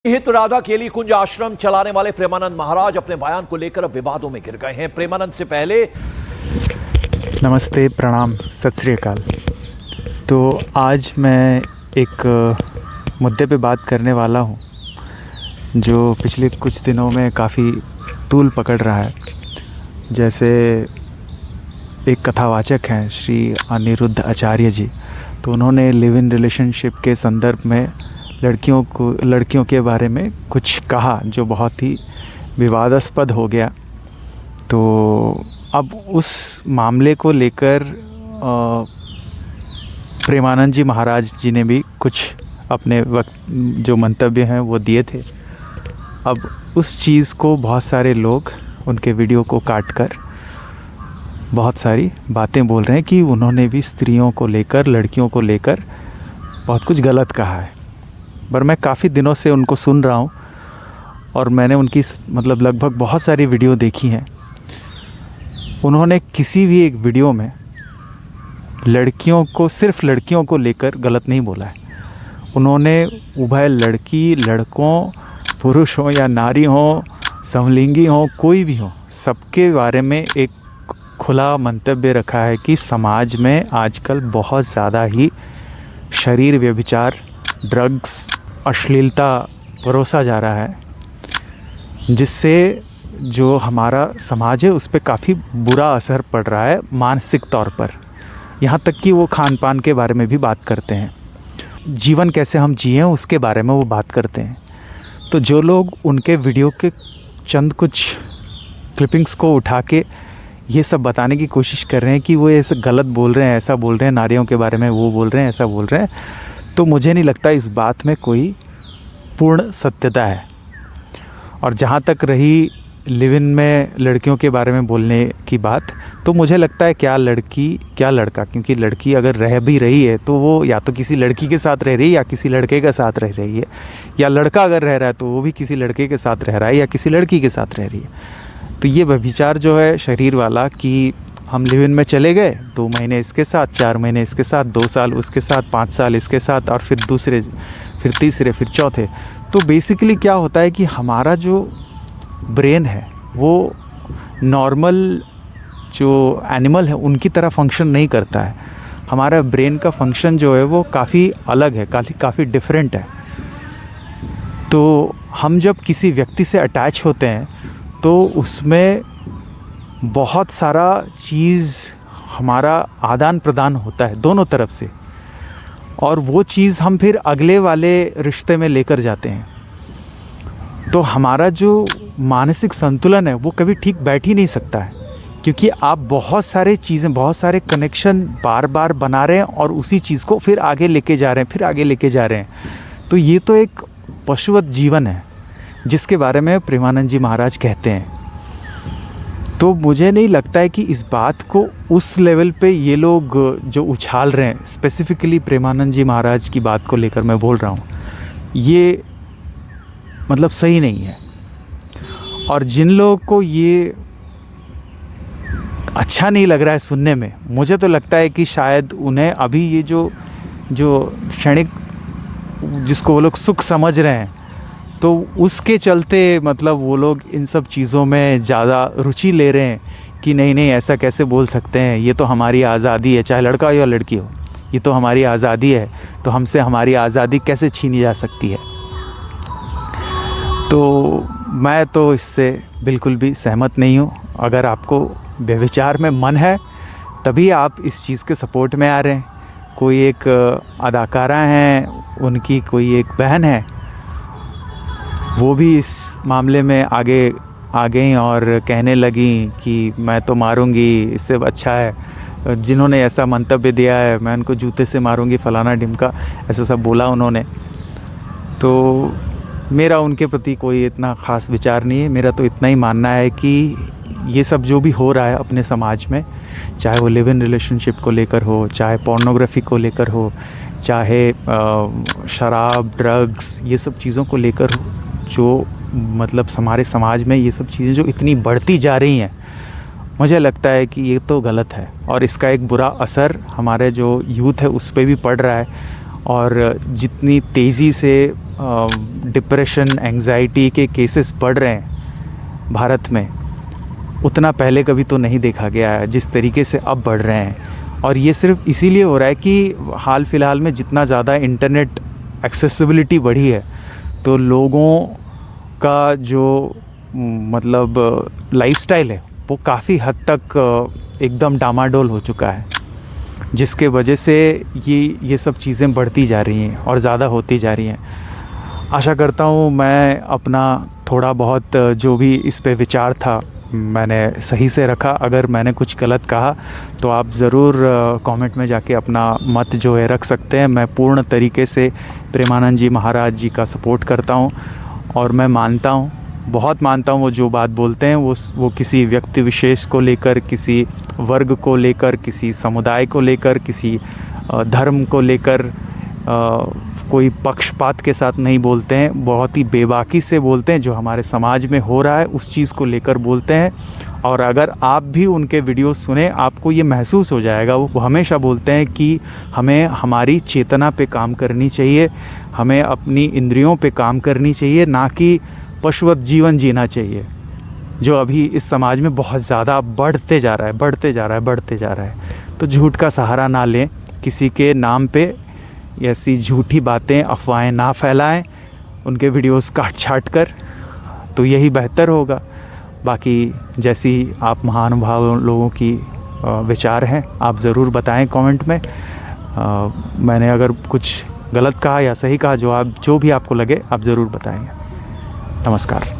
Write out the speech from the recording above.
हित राधा केली कुंज आश्रम चलाने वाले प्रेमानंद महाराज अपने बयान को लेकर अब विवादों में घिर गए हैं। प्रेमानंद से पहले नमस्ते, प्रणाम, सत श्री अकाल। तो आज मैं एक मुद्दे पे बात करने वाला हूँ जो पिछले कुछ दिनों में काफ़ी तूल पकड़ रहा है। जैसे एक कथावाचक हैं श्री अनिरुद्ध आचार्य जी, तो उन्होंने लिव इन रिलेशनशिप के संदर्भ में लड़कियों के बारे में कुछ कहा जो बहुत ही विवादास्पद हो गया। तो अब उस मामले को लेकर प्रेमानंद जी महाराज जी ने भी कुछ अपने वक्त जो मंतव्य हैं वो दिए थे। अब उस चीज़ को बहुत सारे लोग उनके वीडियो को काट कर बहुत सारी बातें बोल रहे हैं कि उन्होंने भी स्त्रियों को लेकर, लड़कियों को लेकर बहुत कुछ गलत कहा है। पर मैं काफ़ी दिनों से उनको सुन रहा हूँ और मैंने उनकी लगभग बहुत सारी वीडियो देखी हैं। उन्होंने किसी भी एक वीडियो में सिर्फ लड़कियों को लेकर गलत नहीं बोला है। उन्होंने उभय लड़की, लड़कों, पुरुष हो या नारी हो, समलिंगी हो, कोई भी हो, सबके बारे में एक खुला मंतव्य रखा है कि समाज में आजकल बहुत ज़्यादा ही शरीर व्यभिचार, ड्रग्स, अश्लीलता परोसा जा रहा है, जिससे जो हमारा समाज है उस पर काफ़ी बुरा असर पड़ रहा है मानसिक तौर पर। यहाँ तक कि वो खान पान के बारे में भी बात करते हैं, जीवन कैसे हम जिए उसके बारे में वो बात करते हैं। तो जो लोग उनके वीडियो के चंद कुछ क्लिपिंग्स को उठा के ये सब बताने की कोशिश कर रहे हैं कि वो ऐसे गलत बोल रहे हैं, ऐसा बोल रहे हैं, नारियों के बारे में वो बोल रहे हैं, ऐसा बोल रहे हैं, तो मुझे नहीं लगता इस बात में कोई पूर्ण सत्यता है। और जहाँ तक रही लिव इन में लड़कियों के बारे में बोलने की बात, तो मुझे लगता है क्या लड़की क्या लड़का, क्योंकि लड़की अगर रह भी रही है तो वो या तो किसी लड़की के साथ रह रही है या किसी लड़के के साथ रह रही है, या लड़का अगर रह रहा है तो वो भी किसी लड़के के साथ रह रहा है या किसी लड़की के साथ रह रही है। तो ये व्यभिचार जो है शरीर वाला कि हम लिव इन में चले गए, 2 महीने इसके साथ, 4 महीने इसके साथ, 2 साल उसके साथ, 5 साल इसके साथ, और फिर दूसरे, फिर तीसरे, फिर चौथे। तो बेसिकली क्या होता है कि हमारा जो ब्रेन है वो नॉर्मल जो एनिमल है उनकी तरह फंक्शन नहीं करता है। हमारा ब्रेन का फंक्शन जो है वो काफ़ी अलग है, काफ़ी डिफरेंट है। तो हम जब किसी व्यक्ति से अटैच होते हैं तो उसमें बहुत सारा चीज़ हमारा आदान प्रदान होता है दोनों तरफ से, और वो चीज़ हम फिर अगले वाले रिश्ते में लेकर जाते हैं। तो हमारा जो मानसिक संतुलन है वो कभी ठीक बैठ ही नहीं सकता है, क्योंकि आप बहुत सारे चीज़ें, बहुत सारे कनेक्शन बार बार बना रहे हैं और उसी चीज़ को फिर आगे लेके जा रहे हैं, फिर आगे लेके जा रहे हैं। तो ये तो एक पशुवत जीवन है जिसके बारे में प्रेमानंद जी महाराज कहते हैं। तो मुझे नहीं लगता है कि इस बात को उस लेवल पे ये लोग जो उछाल रहे हैं, स्पेसिफ़िकली प्रेमानंद जी महाराज की बात को लेकर मैं बोल रहा हूँ, ये सही नहीं है। और जिन लोगों को ये अच्छा नहीं लग रहा है सुनने में, मुझे तो लगता है कि शायद उन्हें अभी ये जो क्षणिक, जिसको वो लोग सुख समझ रहे हैं, तो उसके चलते वो लोग इन सब चीज़ों में ज़्यादा रुचि ले रहे हैं कि नहीं ऐसा कैसे बोल सकते हैं, ये तो हमारी आज़ादी है, चाहे लड़का हो या लड़की हो, ये तो हमारी आज़ादी है, तो हमसे हमारी आज़ादी कैसे छीनी जा सकती है। तो मैं तो इससे बिल्कुल भी सहमत नहीं हूँ। अगर आपको व्यभिचार में मन है तभी आप इस चीज़ के सपोर्ट में आ रहे हैं। कोई एक अदाकारा हैं, उनकी कोई एक बहन है, वो भी इस मामले में आगे आ गई और कहने लगी कि मैं तो मारूंगी, इससे अच्छा है जिन्होंने ऐसा मंतव्य दिया है मैं उनको जूते से मारूंगी, फलाना ढिमका, ऐसा सब बोला उन्होंने। तो मेरा उनके प्रति कोई इतना ख़ास विचार नहीं है। मेरा तो इतना ही मानना है कि ये सब जो भी हो रहा है अपने समाज में, चाहे वो लिव इन रिलेशनशिप को लेकर हो, चाहे पोर्नोग्राफी को लेकर हो, चाहे शराब, ड्रग्स, ये सब चीज़ों को लेकर हो, जो हमारे समाज में ये सब चीज़ें जो इतनी बढ़ती जा रही हैं, मुझे लगता है कि ये तो गलत है और इसका एक बुरा असर हमारे जो यूथ है उस पर भी पड़ रहा है। और जितनी तेज़ी से डिप्रेशन एंजाइटी के केसेस बढ़ रहे हैं भारत में, उतना पहले कभी तो नहीं देखा गया है जिस तरीके से अब बढ़ रहे हैं। और ये सिर्फ इसीलिए हो रहा है कि हाल फिलहाल में जितना ज़्यादा इंटरनेट एक्सेसिबिलिटी बढ़ी है तो लोगों का जो मतलब लाइफस्टाइल है वो काफ़ी हद तक एकदम डामाडोल हो चुका है, जिसके वजह से ये सब चीज़ें बढ़ती जा रही हैं और ज़्यादा होती जा रही हैं। आशा करता हूँ मैं अपना थोड़ा बहुत जो भी इस पे विचार था मैंने सही से रखा। अगर मैंने कुछ गलत कहा तो आप ज़रूर कमेंट में जाके अपना मत जो है रख सकते हैं। मैं पूर्ण तरीके से प्रेमानंद जी महाराज जी का सपोर्ट करता हूँ और मैं मानता हूँ, बहुत मानता हूँ वो जो बात बोलते हैं वो किसी व्यक्ति विशेष को लेकर, किसी वर्ग को लेकर, किसी समुदाय को लेकर, किसी धर्म को लेकर कोई पक्षपात के साथ नहीं बोलते हैं। बहुत ही बेबाकी से बोलते हैं, जो हमारे समाज में हो रहा है उस चीज़ को लेकर बोलते हैं। और अगर आप भी उनके वीडियो सुने आपको ये महसूस हो जाएगा। वो हमेशा बोलते हैं कि हमें हमारी चेतना पे काम करनी चाहिए, हमें अपनी इंद्रियों पे काम करनी चाहिए, ना कि पशुवत जीवन जीना चाहिए, जो अभी इस समाज में बहुत ज़्यादा बढ़ते जा रहा है। तो झूठ का सहारा ना लें, किसी के नाम पे ऐसी झूठी बातें अफवाहें ना फैलाएं, उनके वीडियोस काट छाट कर, तो यही बेहतर होगा। बाकी जैसी आप महानुभाव लोगों की विचार हैं आप ज़रूर बताएं कमेंट में। मैंने अगर कुछ गलत कहा या सही कहा, जो भी आपको लगे आप ज़रूर बताएंगे। नमस्कार।